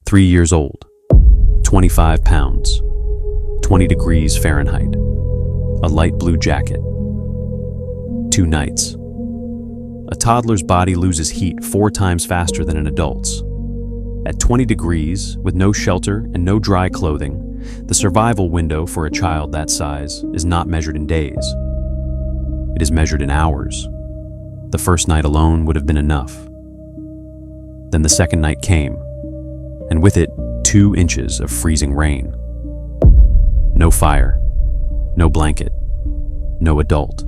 3 years old, 25 pounds, 20 degrees Fahrenheit, a light blue jacket. 2 nights. A toddler's body loses heat 4 times faster than an adult's. At 20 degrees, with no shelter and no dry clothing, the survival window for a child that size is not measured in days. It is measured in hours. The first night alone would have been enough. Then the second night came, and with it, 2 inches of freezing rain. No fire, no blanket, no adult.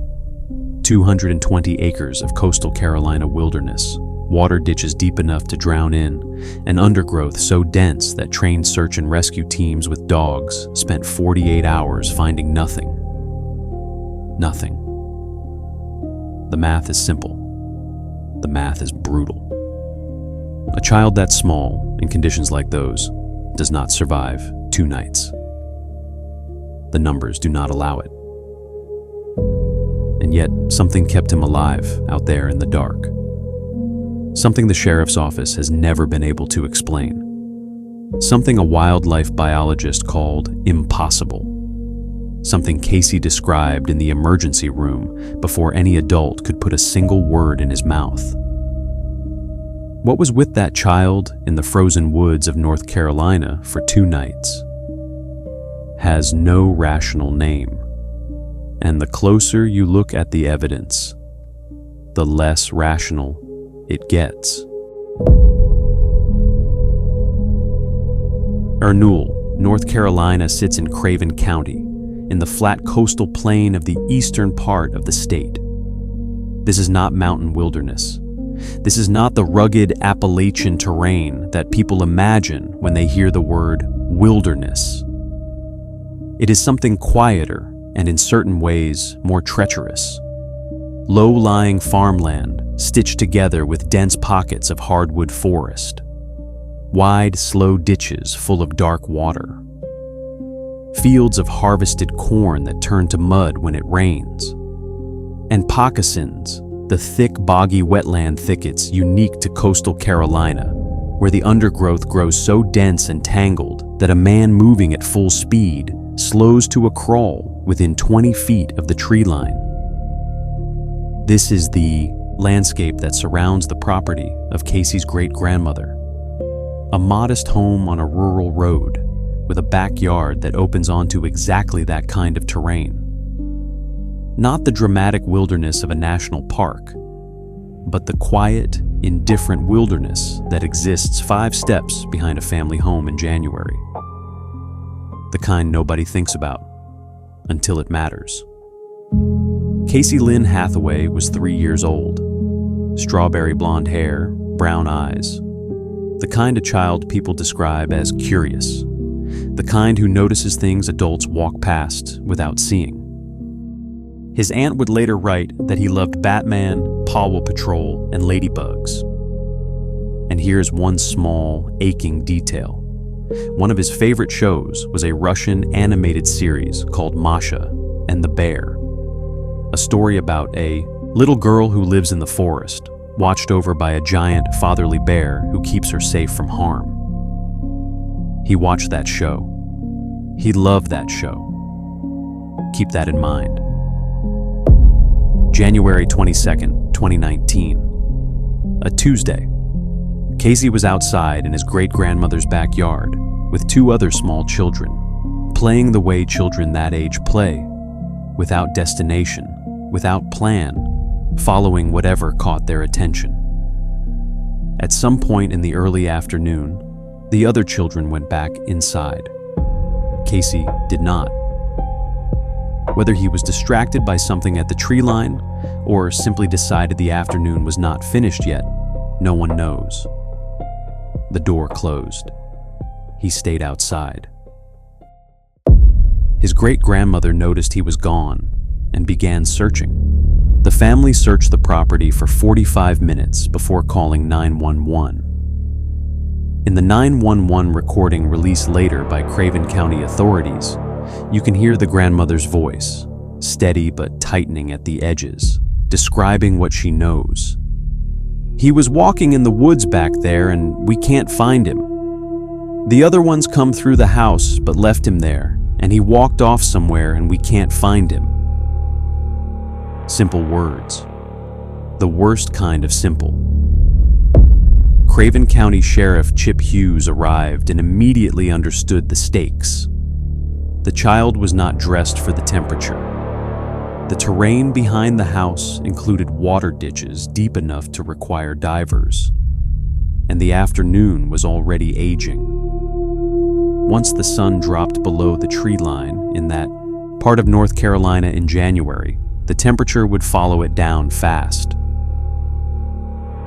220 acres of coastal Carolina wilderness, water ditches deep enough to drown in, and undergrowth so dense that trained search and rescue teams with dogs spent 48 hours finding nothing. Nothing. The math is simple. The math is brutal. A child that small, in conditions like those, does not survive 2 nights. The numbers do not allow it. And yet, something kept him alive out there in the dark. Something the sheriff's office has never been able to explain. Something a wildlife biologist called impossible. Something Casey described in the emergency room before any adult could put a single word in his mouth. What was with that child in the frozen woods of North Carolina for 2 nights has no rational name. And the closer you look at the evidence, the less rational it gets. Ernul, North Carolina sits in Craven County, in the flat coastal plain of the eastern part of the state. This is not mountain wilderness. This is not the rugged Appalachian terrain that people imagine when they hear the word wilderness. It is something quieter and in certain ways more treacherous. Low-lying farmland stitched together with dense pockets of hardwood forest. Wide, slow ditches full of dark water. Fields of harvested corn that turn to mud when it rains. And moccasins, the thick, boggy wetland thickets unique to coastal Carolina, where the undergrowth grows so dense and tangled that a man moving at full speed slows to a crawl within 20 feet of the tree line. This is the landscape that surrounds the property of Casey's great-grandmother. A modest home on a rural road with a backyard that opens onto exactly that kind of terrain. Not the dramatic wilderness of a national park, but the quiet, indifferent wilderness that exists 5 steps behind a family home in January. The kind nobody thinks about until it matters. Casey Lynn Hathaway was 3 years old. Strawberry-blond hair, brown eyes. The kind of child people describe as curious. The kind who notices things adults walk past without seeing. His aunt would later write that he loved Batman, Paw Patrol, and ladybugs. And here's one small, aching detail. One of his favorite shows was a Russian animated series called Masha and the Bear. A story about a little girl who lives in the forest, watched over by a giant fatherly bear who keeps her safe from harm. He watched that show. He loved that show. Keep that in mind. January 22nd, 2019. A Tuesday. Casey was outside in his great-grandmother's backyard with 2 other small children, playing the way children that age play, without destination, without plan, following whatever caught their attention. At some point in the early afternoon, the other children went back inside. Casey did not. Whether he was distracted by something at the tree line or simply decided the afternoon was not finished yet, no one knows. The door closed. He stayed outside. His great-grandmother noticed he was gone and began searching. The family searched the property for 45 minutes before calling 911. In the 911 recording released later by Craven County authorities, you can hear the grandmother's voice, steady but tightening at the edges, describing what she knows. "He was walking in the woods back there and we can't find him." The other ones come through the house but left him there, and he walked off somewhere and we can't find him. Simple words. The worst kind of simple. Craven County Sheriff Chip Hughes arrived and immediately understood the stakes. The child was not dressed for the temperature. The terrain behind the house included water ditches deep enough to require divers, and the afternoon was already aging. Once the sun dropped below the tree line in that part of North Carolina in January, the temperature would follow it down fast.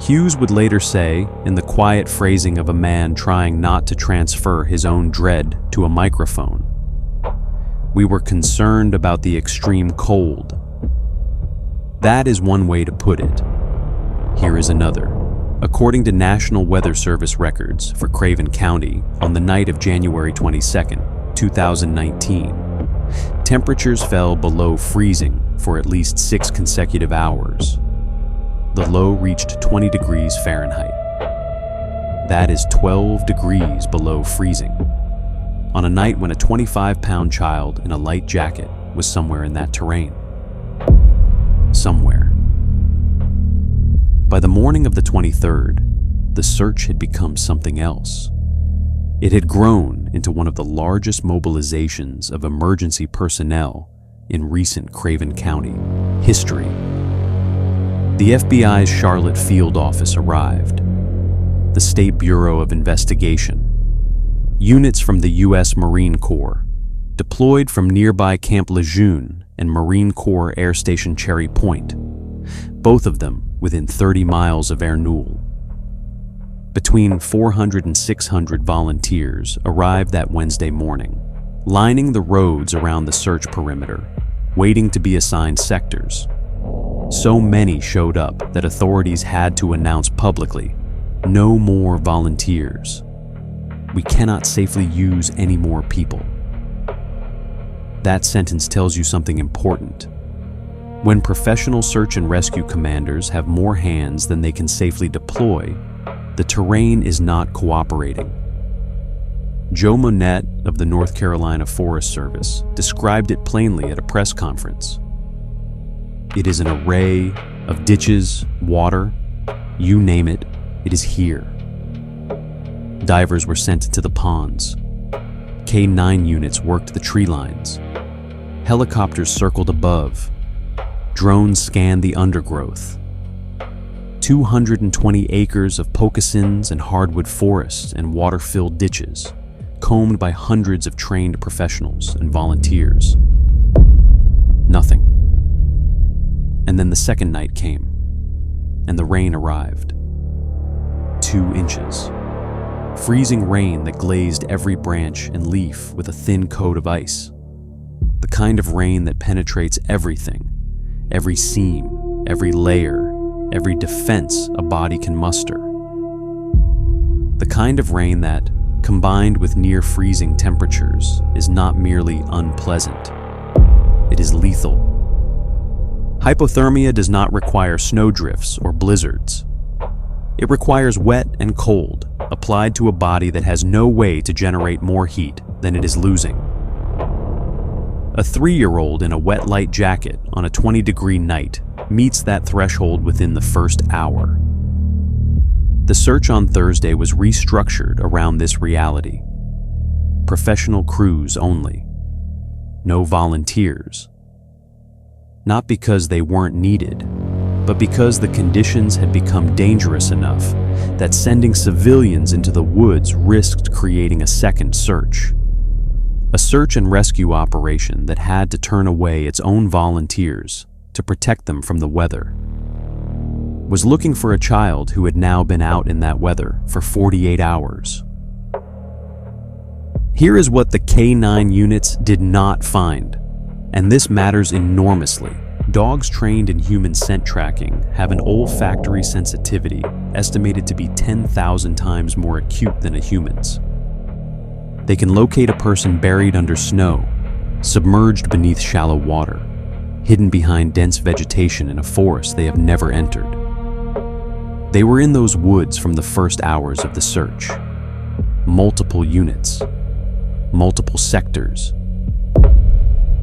Hughes would later say, in the quiet phrasing of a man trying not to transfer his own dread to a microphone, "We were concerned about the extreme cold." That is one way to put it. Here is another. According to National Weather Service records for Craven County, on the night of January 22, 2019, temperatures fell below freezing for at least 6 consecutive hours. The low reached 20 degrees Fahrenheit. That is 12 degrees below freezing, on a night when a 25-pound child in a light jacket was somewhere in that terrain. Somewhere. By the morning of the 23rd, the search had become something else. It had grown into one of the largest mobilizations of emergency personnel in recent Craven County history. The FBI's Charlotte field office arrived, the State Bureau of Investigation, units from the U.S. Marine Corps, deployed from nearby Camp Lejeune and Marine Corps Air Station Cherry Point, both of them within 30 miles of Ernul. Between 400 and 600 volunteers arrived that Wednesday morning, lining the roads around the search perimeter, waiting to be assigned sectors. So many showed up that authorities had to announce publicly, "No more volunteers. We cannot safely use any more people." That sentence tells you something important. When professional search and rescue commanders have more hands than they can safely deploy, the terrain is not cooperating. Joe Monette of the North Carolina Forest Service described it plainly at a press conference. "It is an array of ditches, water, you name it, it is here." Divers were sent into the ponds. K-9 units worked the tree lines. Helicopters circled above. Drones scanned the undergrowth. 220 acres of pocassins and hardwood forests and water-filled ditches, combed by hundreds of trained professionals and volunteers. Nothing. And then the second night came, and the rain arrived. 2 inches. Freezing rain that glazed every branch and leaf with a thin coat of ice. The kind of rain that penetrates everything, every seam, every layer, every defense a body can muster. The kind of rain that, combined with near-freezing temperatures, is not merely unpleasant. It is lethal. Hypothermia does not require snowdrifts or blizzards. It requires wet and cold, applied to a body that has no way to generate more heat than it is losing. A 3-year-old in a wet light jacket on a 20-degree night meets that threshold within the first hour. The search on Thursday was restructured around this reality. Professional crews only. No volunteers. Not because they weren't needed, but because the conditions had become dangerous enough that sending civilians into the woods risked creating a second search. A search and rescue operation that had to turn away its own volunteers to protect them from the weather. Was looking for a child who had now been out in that weather for 48 hours. Here is what the K-9 units did not find, and this matters enormously. Dogs trained in human scent tracking have an olfactory sensitivity estimated to be 10,000 times more acute than a human's. They can locate a person buried under snow, submerged beneath shallow water, hidden behind dense vegetation in a forest they have never entered. They were in those woods from the first hours of the search. multiple units, multiple sectors.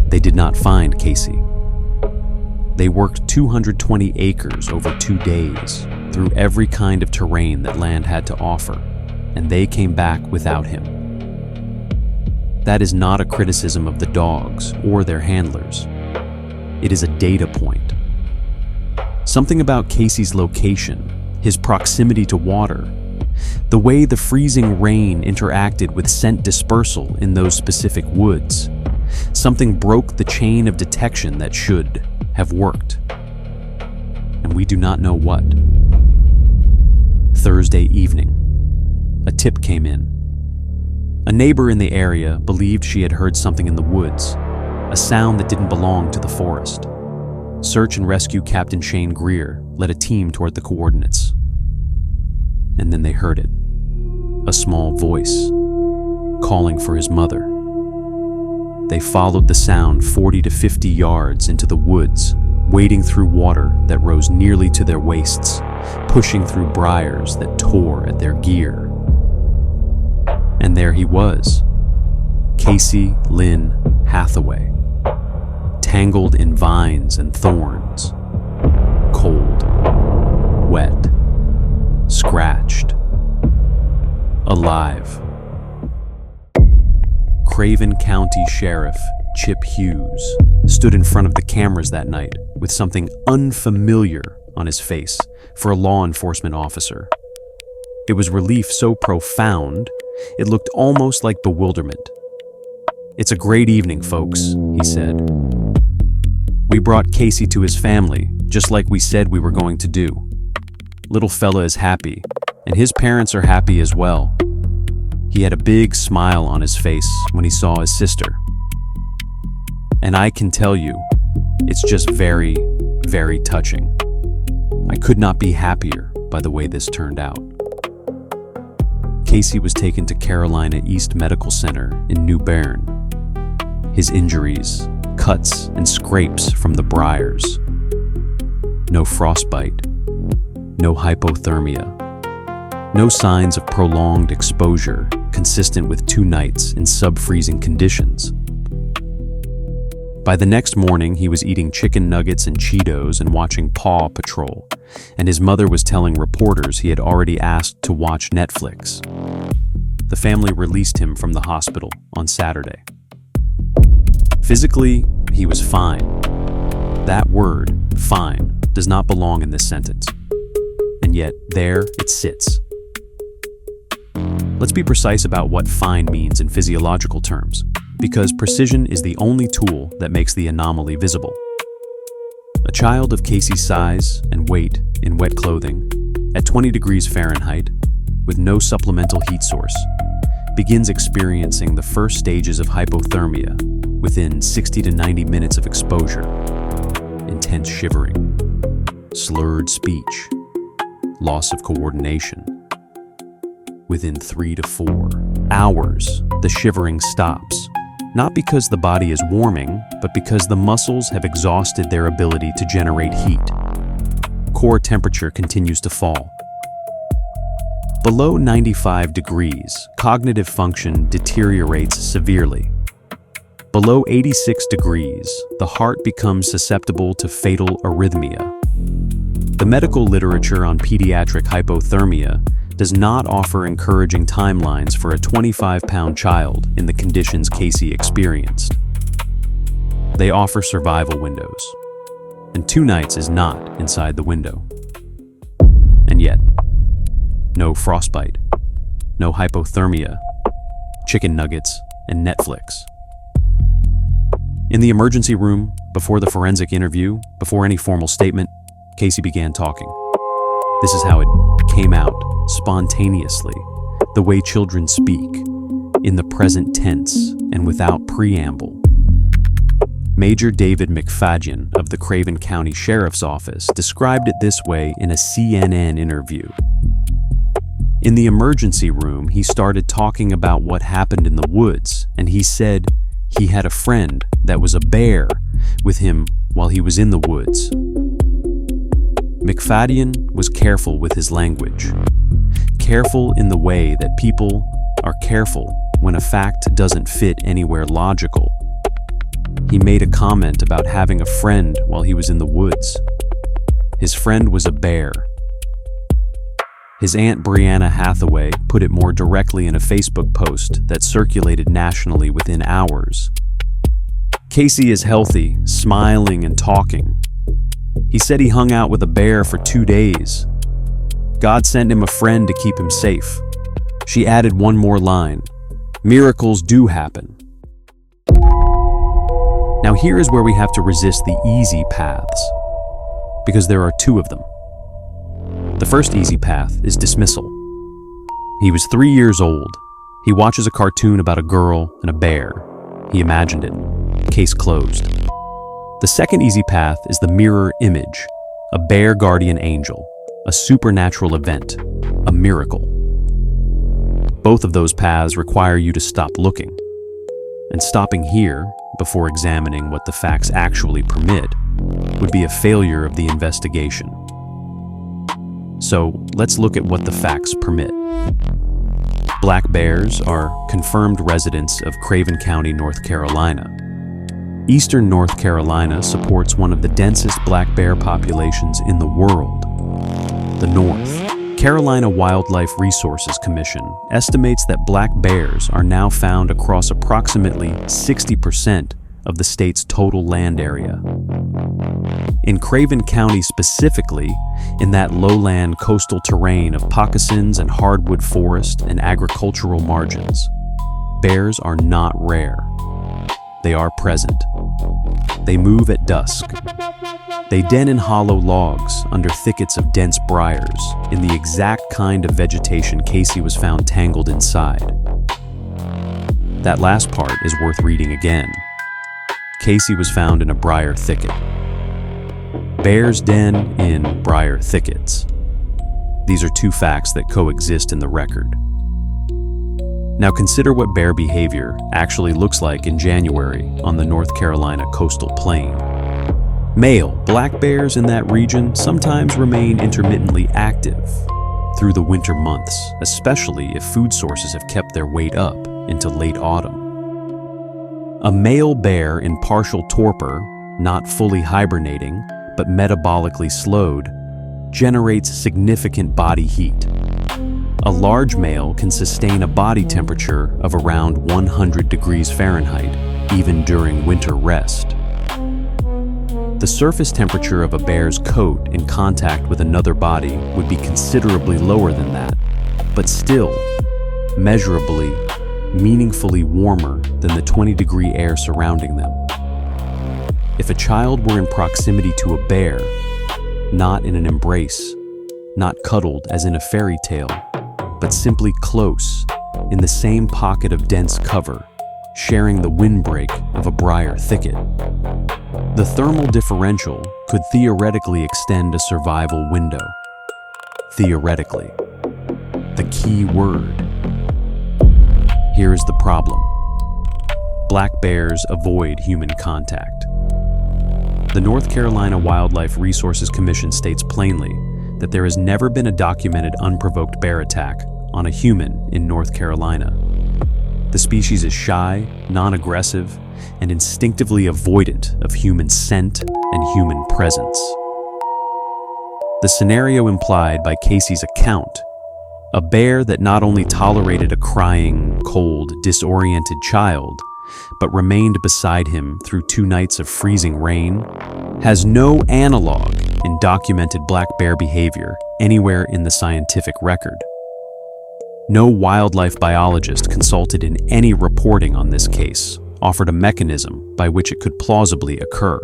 They did not find Casey. They worked 220 acres over 2 days through every kind of terrain that land had to offer, and they came back without him. That is not a criticism of the dogs or their handlers. It is a data point. Something about Casey's location, his proximity to water, the way the freezing rain interacted with scent dispersal in those specific woods, something broke the chain of detection that should have worked. And we do not know what. Thursday evening, a tip came in. A neighbor in the area believed she had heard something in the woods, a sound that didn't belong to the forest. Search and rescue Captain Shane Greer led a team toward the coordinates. And then they heard it, a small voice calling for his mother. They followed the sound 40 to 50 yards into the woods, wading through water that rose nearly to their waists, pushing through briars that tore at their gear. And there he was, Casey Lynn Hathaway, tangled in vines and thorns, cold, wet, scratched, alive. Craven County Sheriff Chip Hughes stood in front of the cameras that night with something unfamiliar on his face for a law enforcement officer. It was relief so profound, it looked almost like bewilderment. "It's a great evening, folks," he said. "We brought Casey to his family, just like we said we were going to do. Little fella is happy, and his parents are happy as well." He had a big smile on his face when he saw his sister. "And I can tell you, it's just very, very touching. I could not be happier by the way this turned out." Casey was taken to Carolina East Medical Center in New Bern. His injuries, cuts, and scrapes from the briars. No frostbite, no hypothermia, no signs of prolonged exposure consistent with 2 nights in sub-freezing conditions. By the next morning, he was eating chicken nuggets and Cheetos and watching Paw Patrol, and his mother was telling reporters he had already asked to watch Netflix. The family released him from the hospital on Saturday. Physically, he was fine. That word, fine, does not belong in this sentence. And yet, there it sits. Let's be precise about what fine means in physiological terms, because precision is the only tool that makes the anomaly visible. A child of Casey's size and weight in wet clothing, at 20 degrees Fahrenheit, with no supplemental heat source, begins experiencing the first stages of hypothermia within 60 to 90 minutes of exposure. Intense shivering, slurred speech, loss of coordination. Within 3 to 4 hours, the shivering stops, not because the body is warming, but because the muscles have exhausted their ability to generate heat. Core temperature continues to fall. Below 95 degrees, cognitive function deteriorates severely. Below 86 degrees, the heart becomes susceptible to fatal arrhythmia. The medical literature on pediatric hypothermia does not offer encouraging timelines for a 25-pound child in the conditions Casey experienced. They offer survival windows, and 2 nights is not inside the window. And yet, no frostbite, no hypothermia, chicken nuggets, and Netflix. In the emergency room, before the forensic interview, before any formal statement, Casey began talking. This is how it came out, spontaneously, the way children speak, in the present tense and without preamble. Major David McFadyen of the Craven County Sheriff's Office described it this way in a CNN interview. In the emergency room, he started talking about what happened in the woods, and he said he had a friend that was a bear with him while he was in the woods. McFadyen was careful with his language, careful in the way that people are careful when a fact doesn't fit anywhere logical. He made a comment about having a friend while he was in the woods. His friend was a bear. His Aunt Brianna Hathaway put it more directly in a Facebook post that circulated nationally within hours. Casey is healthy, smiling and talking. He said he hung out with a bear for 2 days. God sent him a friend to keep him safe. She added one more line: miracles do happen. Now here is where we have to resist the easy paths, because there are 2 of them. The first easy path is dismissal. He was 3 years old. He watches a cartoon about a girl and a bear. He imagined it. Case closed. The second easy path is the mirror image, a bear guardian angel, a supernatural event, a miracle. Both of those paths require you to stop looking. And stopping here, before examining what the facts actually permit, would be a failure of the investigation. So let's look at what the facts permit. Black bears are confirmed residents of Craven County, North Carolina. Eastern North Carolina supports one of the densest black bear populations in the world. The North Carolina Wildlife Resources Commission estimates that black bears are now found across approximately 60% of the state's total land area. In Craven County specifically, in that lowland coastal terrain of moccasins and hardwood forest and agricultural margins, bears are not rare. They are present. They move at dusk. They den in hollow logs under thickets of dense briars in the exact kind of vegetation Casey was found tangled inside. That last part is worth reading again. Casey was found in a briar thicket. Bears den in briar thickets. These are 2 facts that coexist in the record. Now consider what bear behavior actually looks like in January on the North Carolina coastal plain. Male black bears in that region sometimes remain intermittently active through the winter months, especially if food sources have kept their weight up into late autumn. A male bear in partial torpor, not fully hibernating, but metabolically slowed, generates significant body heat. A large male can sustain a body temperature of around 100 degrees Fahrenheit, even during winter rest. The surface temperature of a bear's coat in contact with another body would be considerably lower than that, but still measurably, meaningfully warmer than the 20-degree air surrounding them. If a child were in proximity to a bear, not in an embrace, not cuddled as in a fairy tale, but simply close, in the same pocket of dense cover, sharing the windbreak of a briar thicket, the thermal differential could theoretically extend a survival window. Theoretically. The key word. Here is the problem. Black bears avoid human contact. The North Carolina Wildlife Resources Commission states plainly that there has never been a documented unprovoked bear attack on a human in North Carolina. The species is shy, non-aggressive, and instinctively avoidant of human scent and human presence. The scenario implied by Casey's account, a bear that not only tolerated a crying, cold, disoriented child, but remained beside him through 2 nights of freezing rain, has no analog in documented black bear behavior anywhere in the scientific record. No wildlife biologist consulted in any reporting on this case offered a mechanism by which it could plausibly occur.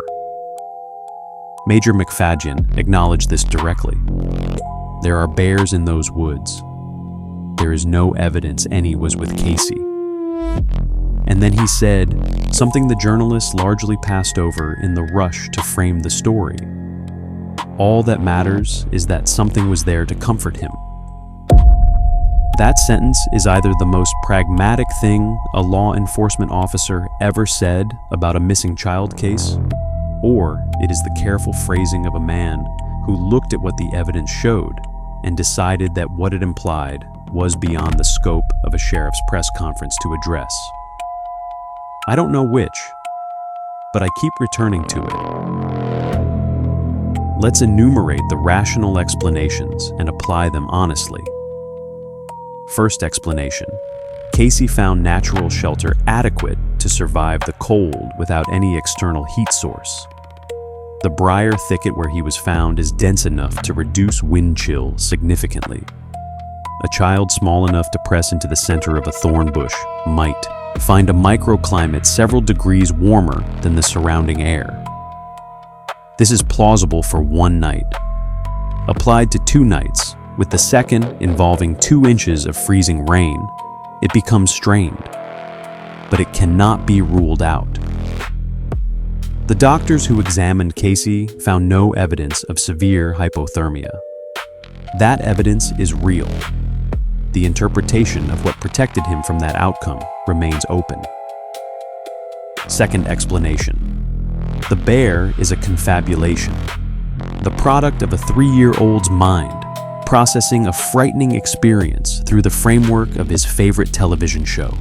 Major McFadyen acknowledged this directly. There are bears in those woods. There is no evidence any was with Casey. And then he said something the journalists largely passed over in the rush to frame the story. All that matters is that something was there to comfort him. That sentence is either the most pragmatic thing a law enforcement officer ever said about a missing child case, or it is the careful phrasing of a man who looked at what the evidence showed and decided that what it implied was beyond the scope of a sheriff's press conference to address. I don't know which, but I keep returning to it. Let's enumerate the rational explanations and apply them honestly. First explanation: Casey found natural shelter adequate to survive the cold without any external heat source. The briar thicket where he was found is dense enough to reduce wind chill significantly. A child small enough to press into the center of a thorn bush might find a microclimate several degrees warmer than the surrounding air. This is plausible for one night. Applied to 2 nights, with the second involving 2 inches of freezing rain, it becomes strained, but it cannot be ruled out. The doctors who examined Casey found no evidence of severe hypothermia. That evidence is real. The interpretation of what protected him from that outcome remains open. Second explanation: the bear is a confabulation, the product of a 3-year-old's mind, processing a frightening experience through the framework of his favorite television show.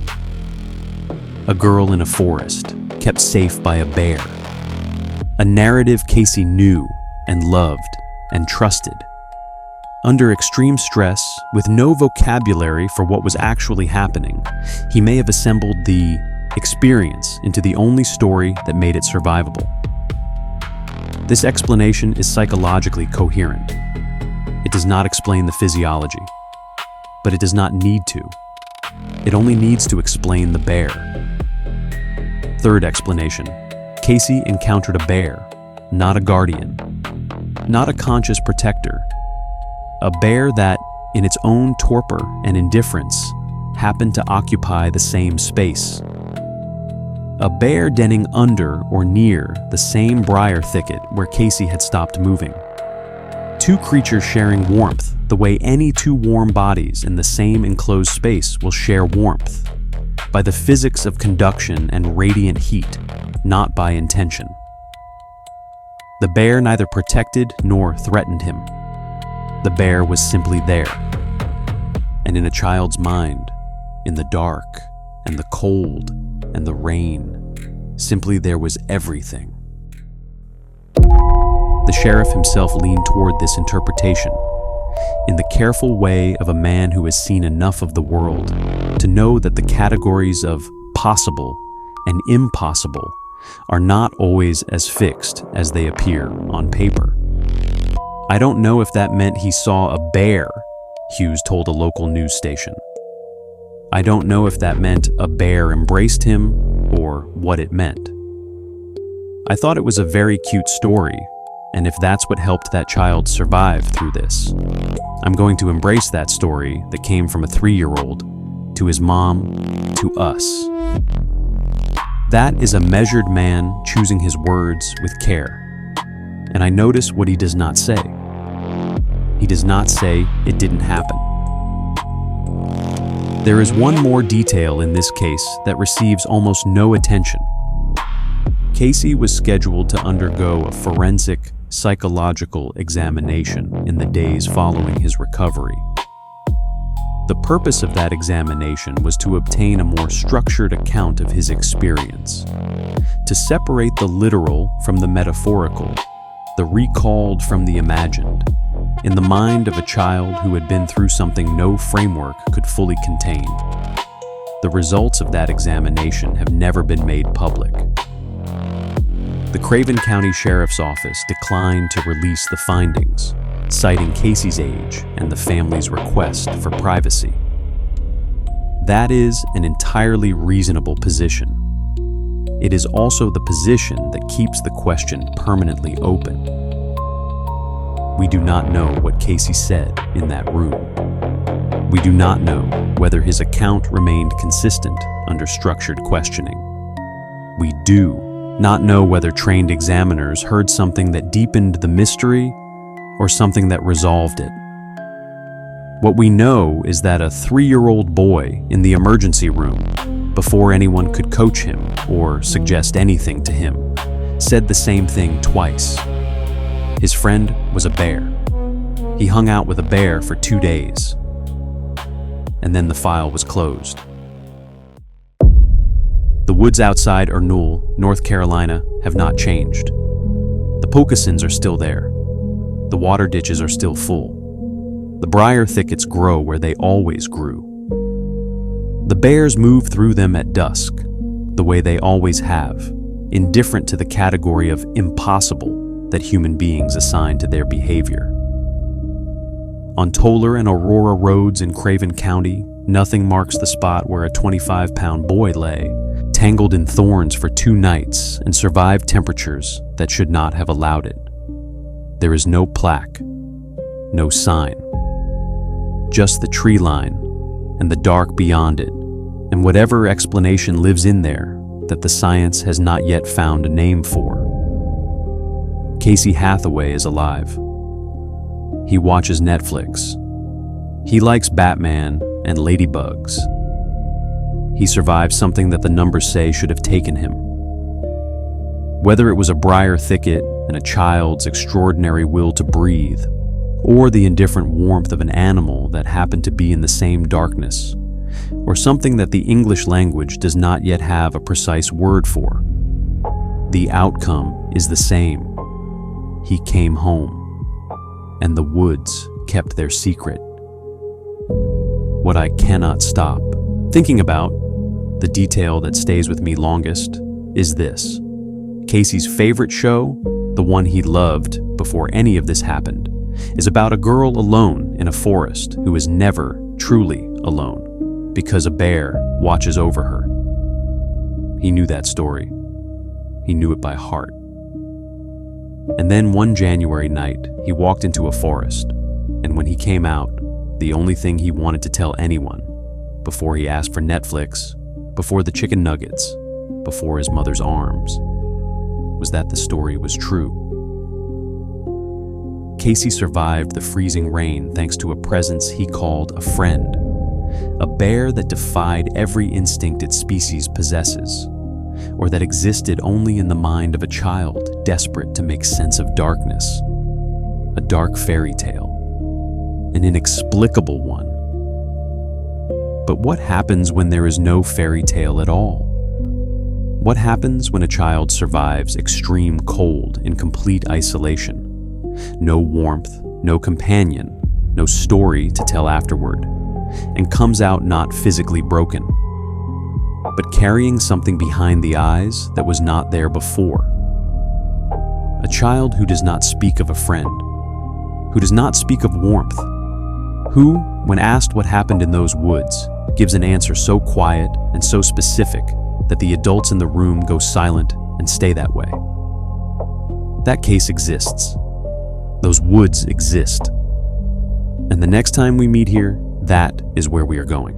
A girl in a forest, kept safe by a bear. A narrative Casey knew and loved and trusted. Under extreme stress, with no vocabulary for what was actually happening, he may have assembled the experience into the only story that made it survivable. This explanation is psychologically coherent. It does not explain the physiology, but it does not need to. It only needs to explain the bear. Third explanation: Casey encountered a bear, not a guardian, not a conscious protector. A bear that, in its own torpor and indifference, happened to occupy the same space. A bear denning under or near the same briar thicket where Casey had stopped moving. 2 creatures sharing warmth the way any 2 warm bodies in the same enclosed space will share warmth, by the physics of conduction and radiant heat, not by intention. The bear neither protected nor threatened him. The bear was simply there. And in a child's mind, in the dark and the cold and the rain, simply there was everything. The sheriff himself leaned toward this interpretation, in the careful way of a man who has seen enough of the world to know that the categories of possible and impossible are not always as fixed as they appear on paper. I don't know if that meant he saw a bear, Hughes told a local news station. I don't know if that meant a bear embraced him or what it meant. I thought it was a very cute story, and if that's what helped that child survive through this, I'm going to embrace that story that came from a 3-year-old, to his mom, to us. That is a measured man choosing his words with care. And I notice what he does not say. He does not say it didn't happen. There is one more detail in this case that receives almost no attention. Casey was scheduled to undergo a forensic psychological examination in the days following his recovery. The purpose of that examination was to obtain a more structured account of his experience, to separate the literal from the metaphorical, the recalled from the imagined, in the mind of a child who had been through something no framework could fully contain. The results of that examination have never been made public. The Craven County Sheriff's Office declined to release the findings, citing Casey's age and the family's request for privacy. That is an entirely reasonable position. It is also the position that keeps the question permanently open. We do not know what Casey said in that room. We do not know whether his account remained consistent under structured questioning. We do not know whether trained examiners heard something that deepened the mystery or something that resolved it. What we know is that a 3-year-old boy in the emergency room, before anyone could coach him or suggest anything to him, said the same thing twice. His friend was a bear. He hung out with a bear for 2 days. and then the file was closed. The woods outside Ernul, North Carolina, have not changed. The moccasins are still there. The water ditches are still full. The briar thickets grow where they always grew. The bears move through them at dusk, the way they always have, indifferent to the category of impossible that human beings assign to their behavior. On Toller and Aurora roads in Craven County, nothing marks the spot where a 25-pound boy lay, tangled in thorns for 2 nights and survived temperatures that should not have allowed it. There is no plaque, no sign, just the tree line and the dark beyond it, and whatever explanation lives in there that the science has not yet found a name for. Casey Hathaway is alive. He watches Netflix. He likes Batman and ladybugs. He survived something that the numbers say should have taken him. Whether it was a briar thicket and a child's extraordinary will to breathe, or the indifferent warmth of an animal that happened to be in the same darkness, or something that the English language does not yet have a precise word for, the outcome is the same. He came home, and the woods kept their secret. What I cannot stop thinking about, the detail that stays with me longest, is this. Casey's favorite show, the one he loved before any of this happened, is about a girl alone in a forest who is never truly alone because a bear watches over her. He knew that story. He knew it by heart. And then one January night, he walked into a forest, and when he came out, the only thing he wanted to tell anyone, before he asked for Netflix, before the chicken nuggets, before his mother's arms, was that the story was true. Casey survived the freezing rain thanks to a presence he called a friend, a bear that defied every instinct its species possesses, or that existed only in the mind of a child desperate to make sense of darkness. A dark fairy tale, an inexplicable one. But what happens when there is no fairy tale at all? What happens when a child survives extreme cold in complete isolation? No warmth, no companion, no story to tell afterward, and comes out not physically broken, but carrying something behind the eyes that was not there before. A child who does not speak of a friend, who does not speak of warmth, who, when asked what happened in those woods, gives an answer so quiet and so specific that the adults in the room go silent and stay that way. That case exists. Those woods exist. And the next time we meet here, that is where we are going.